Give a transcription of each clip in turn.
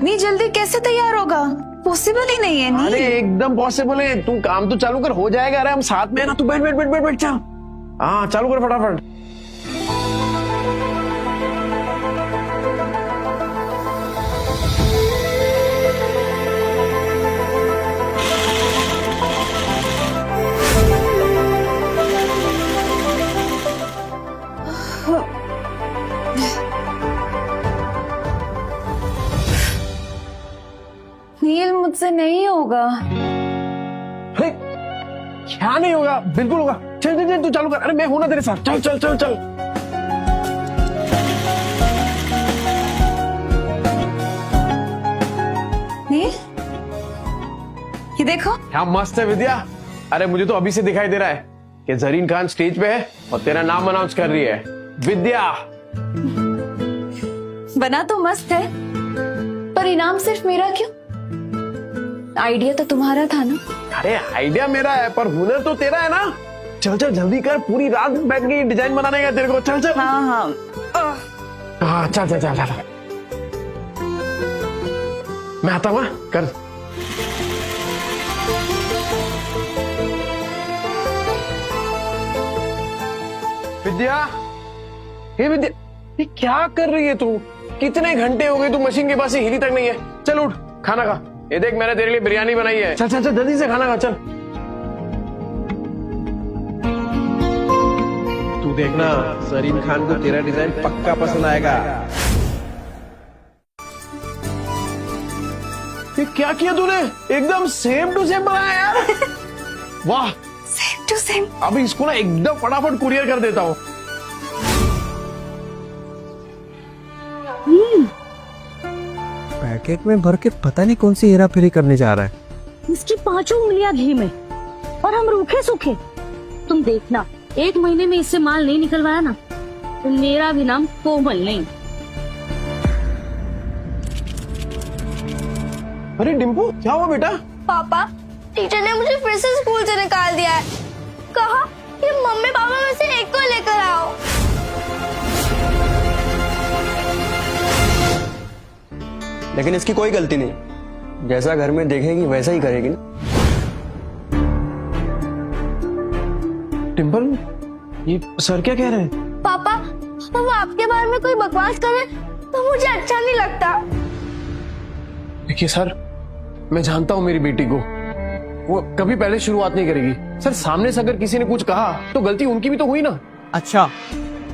इतनी जल्दी कैसे तैयार होगा? पॉसिबल ही नहीं है। अरे एकदम पॉसिबल है, तू काम तो चालू कर, हो जाएगा। अरे हम साथ में है ना, तू बैठ बैठ बैठ बैठ बैठ चल। हाँ चालू कर फटाफट। नील मुझसे नहीं होगा। अरे क्या नहीं होगा, बिल्कुल होगा। चल चल चल तू चालू कर। अरे मैं हूं ना तेरे साथ, चल चल चल चल। नील, ये देखो। क्या मस्त है विद्या। अरे मुझे तो अभी से दिखाई दे रहा है कि जरीन खान स्टेज पे है और तेरा नाम अनाउंस कर रही है, विद्या। बना तो मस्त है, पर इनाम सिर्फ मेरा क्यों? आइडिया तो तुम्हारा था ना। अरे आइडिया मेरा है पर हुनर तो तेरा है ना। चल चल जल्दी कर, पूरी रात बैठ के डिजाइन बनाने का तेरे को। चल चल। हाँ हाँ हाँ चल चल चल चल। मैं आता हूँ, कर। विद्या, हे विद्या, ये क्या कर रही है तू? कितने घंटे हो गए तू मशीन के पास से हिली तक नहीं है। चल उठ, खाना खा। ये देख मैंने तेरे लिए बिरयानी बनाई है। चल चल चल जल्दी से खाना खा, चल। तू देखना जरीन खान को तेरा डिजाइन पक्का पसंद आएगा। ये क्या किया तूने? एकदम सेम टू सेम बनाया यार। वाह, सेम टू सेम। अभी इसको ना एकदम फटाफट कुरियर कर देता हूँ। पैकेट में भर के पता नहीं कौन सी हेरा फेरी करने जा रहा है। इसकी 5 उंगलियां घी में और हम रूखे सूखे। तुम देखना, 1 महीने में इससे माल नहीं निकलवाया ना तो मेरा भी नाम कोमल नहीं। अरे डिम्पू, क्या हुआ बेटा? पापा, टीचर ने मुझे फिर से स्कूल से निकाल दिया है। कहा कि मम्मी पापा में से एक को लेकर आओ। लेकिन इसकी कोई गलती नहीं, जैसा घर में देखेगी वैसा ही करेगी ना। डिम्पल, ये सर क्या कह रहे हैं? पापा, वो आपके बारे में कोई बकवास करे तो मुझे अच्छा नहीं लगता। देखिए सर, मैं जानता हूँ मेरी बेटी को, वो कभी पहले शुरुआत नहीं करेगी। सर सामने से अगर किसी ने कुछ कहा तो गलती उनकी भी तो हुई ना। अच्छा,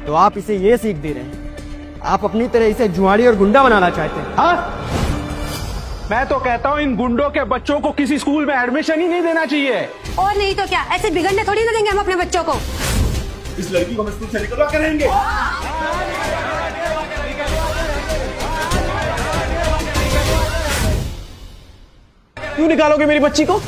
तो आप इसे ये सीख दे रहे हैं, आप अपनी तरह इसे जुआड़ी और गुंडा बनाना चाहते हैं? हाँ? मैं तो कहता हूँ इन गुंडों के बच्चों को किसी स्कूल में एडमिशन ही नहीं देना चाहिए। और नहीं तो क्या, ऐसे बिगड़ने थोड़ी ना देंगे हम अपने बच्चों को। इस लड़की को हम स्कूल से निकलवा कर रहेंगे। क्यों निकालोगे मेरी बच्ची को?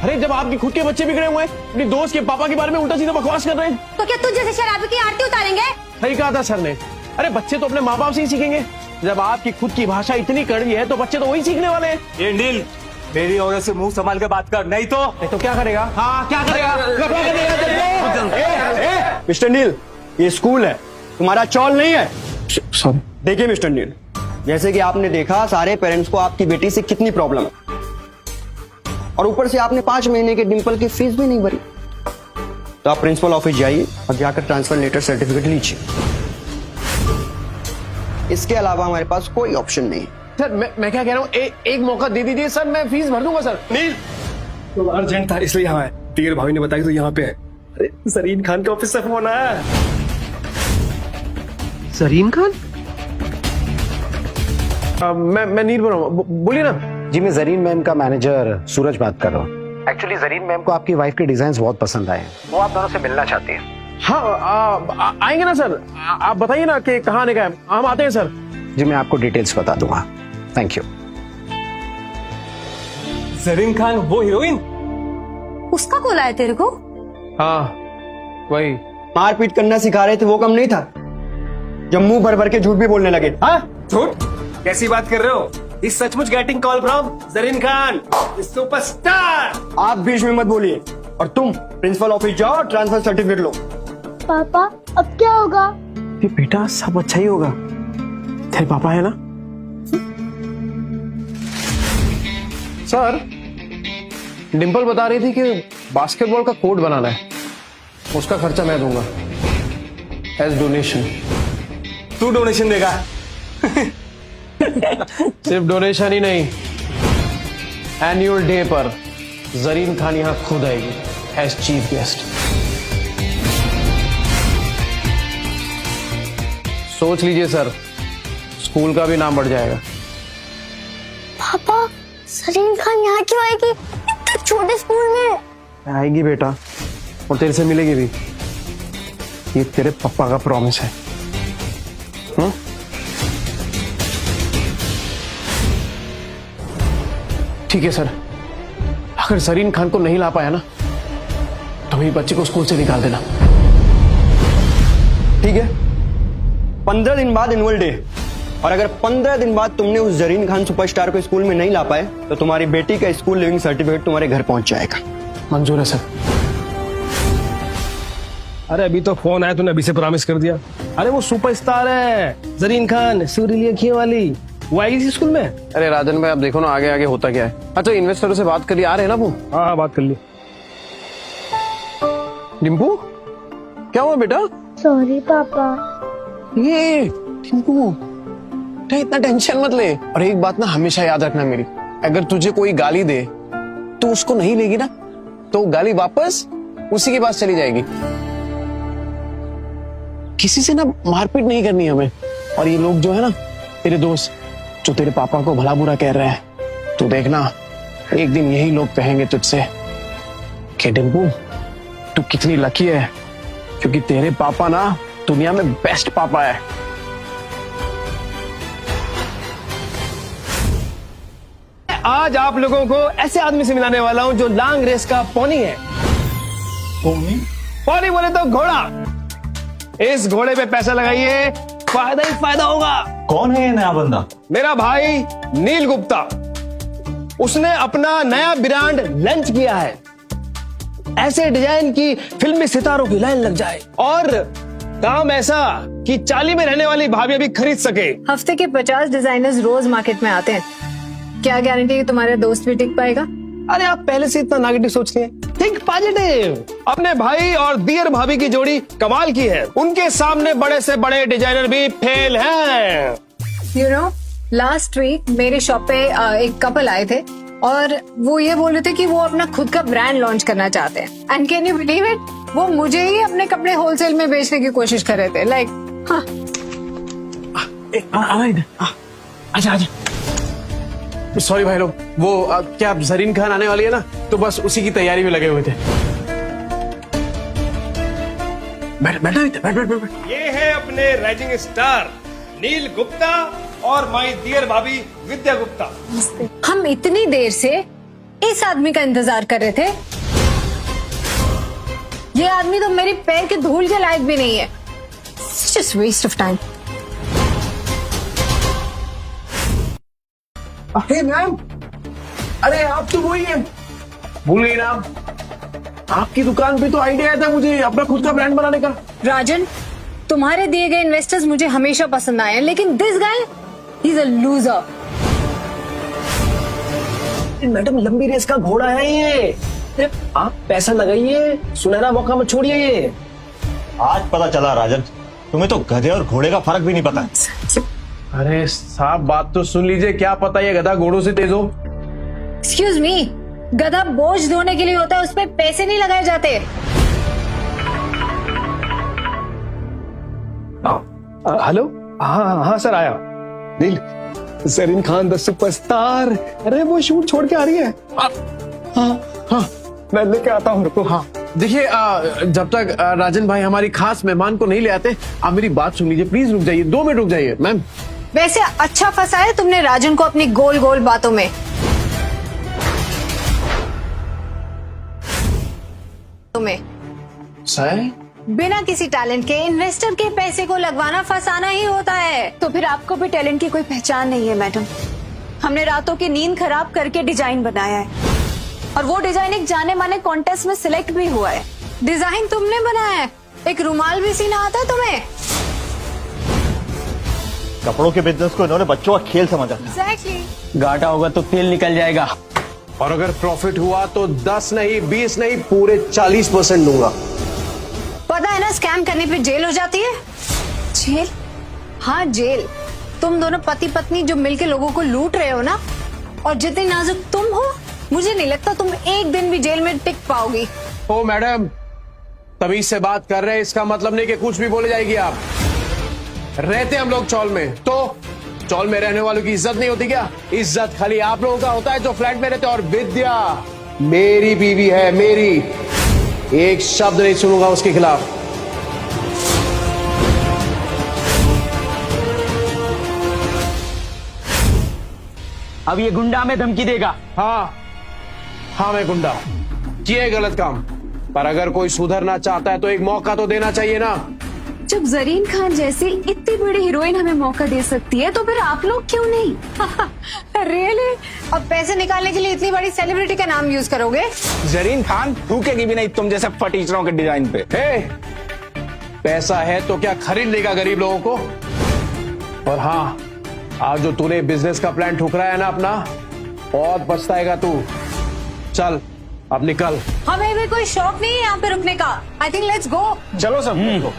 अरे जब आपके खुद के बच्चे बिगड़े हुए हैं, अपनी दोस्त के पापा के बारे में उल्टा सीधा बकवास कर रहे हैं। तो क्या तुझ जैसे शराबी की आरती उतारेंगे? सही कहा था सर ने। अरे बच्चे तो अपने माँ बाप से ही सीखेंगे। जब आपकी खुद की भाषा इतनी कड़वी है तो बच्चे तो वही सीखने वाले हैं। ये नील, मेरी औरत से मुंह संभाल के बात कर, नहीं तो क्या करेगा? हाँ क्या करेगा? मिस्टर नील, ये स्कूल है, तुम्हारा चौल नहीं है। सॉरी। देखिए मिस्टर नील, जैसे कि आपने देखा सारे पेरेंट्स को आपकी बेटी से कितनी प्रॉब्लम है, और ऊपर से आपने 5 महीने के डिंपल की फीस भी नहीं भरी। तो आप प्रिंसिपल ऑफिस जाइए और जाकर ट्रांसफर लेटर सर्टिफिकेट लीजिए। इसके अलावा हमारे पास कोई ऑप्शन नहीं। सर मैं क्या कह रहा हूँ, एक मौका दे दीजिए सर, मैं फीस भर दूंगा सर। नील, तो अर्जेंट था इसलिए यहाँ है। तीर भाभी ने बताया तो यहाँ पे है। अरे जरीन खान के ऑफिस से फोन आया। जरीन खान? मैं नील बोल रहा हूँ, बोलिए ना। जी मैं जरीन मैम का मैनेजर सूरज बात कर रहा हूँ। एक्चुअली जरीन मैम को आपकी वाइफ के डिजाइन बहुत पसंद आए हैं, वो आप दोनों से मिलना चाहती हैं। हाँ आएंगे ना सर, आप बताइए ना कि कहाँ आने का है, हम आते हैं सर। जी मैं आपको डिटेल्स बता दूंगा। Thank you. जरीन खान वो हीरोइन? उसका कॉल आया तेरे को? हाँ वही। मारपीट करना सिखा रहे थे वो कम नहीं था, जब मुंह भर भर के झूठ भी बोलने लगे। हाँ झूठ? कैसी बात कर रहे हो? इस सचमुच getting call from Zareen Khan, superstar. आप बीच में मत बोलिए, और तुम प्रिंसिपल ऑफिस जाओ और ट्रांसफर सर्टिफिकेट लो। पापा, अब क्या होगा? ये बेटा सब अच्छा ही होगा, तेरे पापा है ना। सर, डिम्पल बता रही थी कि बास्केटबॉल का कोर्ट बनाना है, उसका खर्चा मैं दूंगा एज डोनेशन। तू डोनेशन देगा? सिर्फ डोनेशन ही नहीं, एनुअल डे पर जरीन खान यहां खुद आएगी एज चीफ गेस्ट। सोच लीजिए सर, स्कूल का भी नाम बढ़ जाएगा। पापा, जरीन खान यहाँ क्यों आएगी इतने छोटे स्कूल में? आएगी बेटा, और तेरे से मिलेगी भी। ये तेरे पापा का प्रॉमिस है। ठीक है सर, अगर जरीन खान को नहीं ला पाया ना तो मेरी बच्चे को स्कूल से निकाल देना। ठीक है, 15 दिन बाद एनुअल डे, और अगर 15 दिन बाद तुमने उस जरीन खान सुपरस्टार को स्कूल में नहीं ला पाए तो तुम्हारी बेटी का स्कूल लिविंग सर्टिफिकेट तुम्हारे घर पहुंच जाएगा। मंजूर है सर। अरे अभी तो फोन आया, तूने अभी से प्रॉमिस कर दिया। अरे वो सुपरस्टार है जरीन खान, सूर्य अखियों वाली, वो आएगी इस स्कूल में। अरे राजन भाई, आप देखो ना आगे आगे होता क्या है। अच्छा, इन्वेस्टरों से बात कर ली, आ रहे हैं ना वो? हाँ बात कर ली। डिम्पू, क्या हुआ बेटा? सॉरी पापा। ये डिम्पू, इतना टेंशन मत ले। और एक बात ना हमेशा याद रखना मेरी, अगर तुझे कोई गाली दे तो उसको नहीं लेगी ना तो गाली वापस उसी के पास चली जाएगी। किसी से ना मारपीट नहीं करनी हमें। और ये लोग जो है ना तेरे दोस्त, जो तेरे पापा को भला बुरा कह रहे हैं, तो देखना एक दिन यही लोग कहेंगे तुझसे कि डिम्पू तू कितनी लकी है, क्योंकि तेरे पापा ना दुनिया में बेस्ट पापा है। आज आप लोगों को ऐसे आदमी से मिलाने वाला हूं जो लॉन्ग रेस का पोनी है। पोनी बोले तो घोड़ा। इस घोड़े पे पैसा लगाइए, फायदा ही फायदा होगा। कौन है ये नया बंदा? मेरा भाई नील गुप्ता, उसने अपना नया ब्रांड लॉन्च किया है। ऐसे डिजाइन की फिल्मी सितारों की लाइन लग जाए, और काम ऐसा कि चाली में रहने वाली भाभी भी खरीद सके। हफ्ते के 50 डिजाइनर्स रोज मार्केट में आते हैं, क्या गारंटी कि तुम्हारा दोस्त भी टिक पाएगा? अरे आप पहले से इतना नेगेटिव सोचती हैं। Think positive. अपने भाई और दियर भाभी की जोड़ी कमाल की है, उनके सामने बड़े से बड़े डिजाइनर भी फेल हैं। यू नो, लास्ट वीक मेरे शॉप पे एक कपल आए थे और वो ये बोल रहे थे कि वो अपना खुद का ब्रांड लॉन्च करना चाहते हैं। And can you believe it, वो मुझे ही अपने कपड़े होलसेल में बेचने की कोशिश कर रहे थे। लाइक अच्छा अच्छा, सॉरी भाई लोग, वो क्या जरीन खान आने वाली है ना, तो बस उसी की तैयारी में लगे हुए थे। बैठ। ये है अपने राइजिंग स्टार नील गुप्ता और माय डियर भाभी विद्या गुप्ता। हम इतनी देर से इस आदमी का इंतजार कर रहे थे। ये आदमी तो मेरे पैर के धूल के लायक भी नहीं है। Just waste of time. अरे मैम, अरे आप तो वही है, भूल गई नाम। आपकी दुकान पे तो आइडिया आया था मुझे अपना खुद का ब्रांड बनाने का। राजन, तुम्हारे दिए गए इन्वेस्टर्स मुझे हमेशा पसंद आए हैं, लेकिन this guy he is a loser. Madam, लंबी रेस का घोड़ा है ये। आप पैसा लगाइए, सुनहरा मौका मत छोड़िए ये। आज पता चला राजन, तुम्हें तो गधे और घोड़े का फर्क भी नहीं पता। अरे साहब, बात तो सुन लीजिए, क्या पता ये गधा घोड़ों से तेज हो। एक्सक्यूज मी, गधा बोझ ढोने के लिए होता है, उसपे पैसे नहीं लगाए जाते। हेलो, हाँ सर आया। नील, जरीन खान द सुपरस्टार, अरे वो शूट छोड़ के आ रही है। हाँ, मैं लेके आता हूँ, रुको। हाँ देखिए, जब तक राजन भाई हमारी खास मेहमान को नहीं ले आते, आप मेरी बात सुन लीजिए, प्लीज रुक जाइए, 2 मिनट रुक जाइए। मैम, वैसे अच्छा फंसाया तुमने राजन को अपनी गोल गोल बातों में। सर, बिना किसी टैलेंट के इन्वेस्टर के पैसे को लगवाना फंसाना ही होता है। तो फिर आपको भी टैलेंट की कोई पहचान नहीं है मैडम। हमने रातों की नींद खराब करके डिजाइन बनाया है, और वो डिजाइन एक जाने माने कॉन्टेस्ट में सिलेक्ट भी हुआ है। डिजाइन तुमने बनाया है? एक रुमाल भी सीना आता है तुम्हें? कपड़ों के बिजनेस को इन्होंने बच्चों का खेल समझा। Exactly. घाटा होगा तो तेल निकल जाएगा। और अगर प्रॉफिट हुआ तो 10 नहीं, 20 नहीं, पूरे 40% दूंगा। पता है ना, स्कैम करने पे जेल हो जाती है। जेल? हाँ, जेल। तुम दोनों पति पत्नी जो मिलके लोगों को लूट रहे हो ना, और जितनी नाजुक तुम हो, मुझे नहीं लगता तुम एक दिन भी जेल में टिक पाओगी। ओ मैडम, तमीज से बात कर रहे हैं, इसका मतलब नहीं कि कुछ भी बोले जाएगी आप। रहते हम लोग चौल में, तो चौल में रहने वालों की इज्जत नहीं होती क्या? इज्जत खाली आप लोगों का होता है जो फ्लैट में रहते हैं। और विद्या मेरी बीवी है, मेरी, एक शब्द नहीं सुनूंगा उसके खिलाफ। अब ये गुंडा में धमकी देगा। हाँ, मैं गुंडा, किए गलत काम, पर अगर कोई सुधरना चाहता है तो एक मौका तो देना चाहिए ना। जब जरीन खान जैसी इतनी बड़ी हीरोइन हमें मौका दे सकती है तो फिर आप लोग क्यों नहीं? रियली? अब पैसे निकालने के लिए इतनी बड़ी सेलिब्रिटी का नाम यूज करोगे? जरीन खान थूकेगी भी नहीं तुम जैसे फटीचरों के डिजाइन पे। पैसा है तो क्या खरीद लेगा गरीब लोगों को? और हाँ, आज जो तूने बिजनेस का प्लान ठुकराया है ना अपना, बहुत पछताएगा तू। चल अब निकल। हमें भी कोई शौक नहीं है यहाँ पे रुकने का। I think let's go. चलो सब।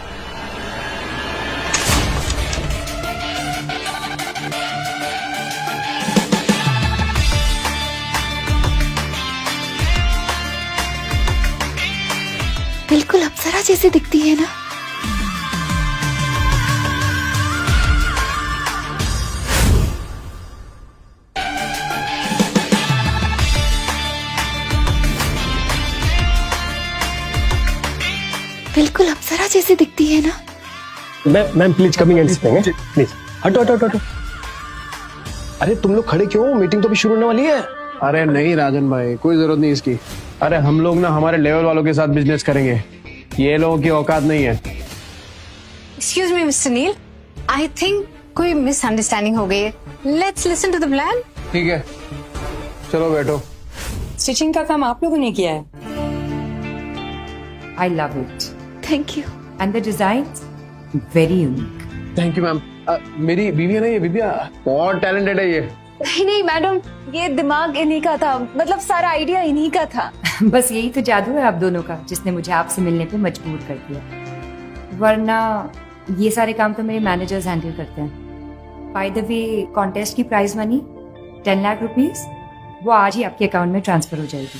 बिल्कुल अप्सरा जैसी दिखती है ना। बिल्कुल अप्सरा जैसी दिखती है ना। Ma'am please coming and sitting, please. हटो हटो हटो। अरे तुम लोग खड़े क्यों? मीटिंग तो भी शुरू होने वाली है। अरे नहीं राजन भाई, कोई जरूरत नहीं इसकी। अरे हम लोग ना हमारे लेवल वालों के साथ बिजनेस करेंगे, ये लोगों की औकात नहीं है। Excuse me mister Neel, I think कोई मिसअंडरस्टैंडिंग हो गई है। Let's listen to the plan. ठीक है, चलो बैठो। स्टिचिंग का काम आप लोगों ने किया है। I love it. Thank you. And the designs very unique. Thank you ma'am. मेरी बीवी है ना ये विद्या, बहुत टैलेंटेड है ये। नहीं मैडम, ये दिमाग इन्हीं का था, मतलब सारा आइडिया इन्हीं का था। बस यही तो जादू है आप दोनों का, जिसने मुझे आपसे मिलने पे मजबूर कर दिया। वरना ये सारे काम तो मेरे मैनेजर्स हैंडल करते हैं। बाय द वे, कॉन्टेस्ट की प्राइज मनी 10 लाख रुपीस, वो आज ही आपके अकाउंट में ट्रांसफर हो जाएगी।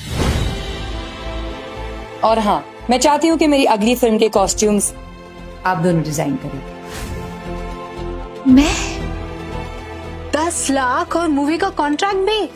और हाँ, मैं चाहती हूँ कि मेरी अगली फिल्म के कॉस्ट्यूम्स आप दोनों डिजाइन करें। मैं 10 लाख और मूवी का कॉन्ट्रैक्ट भी?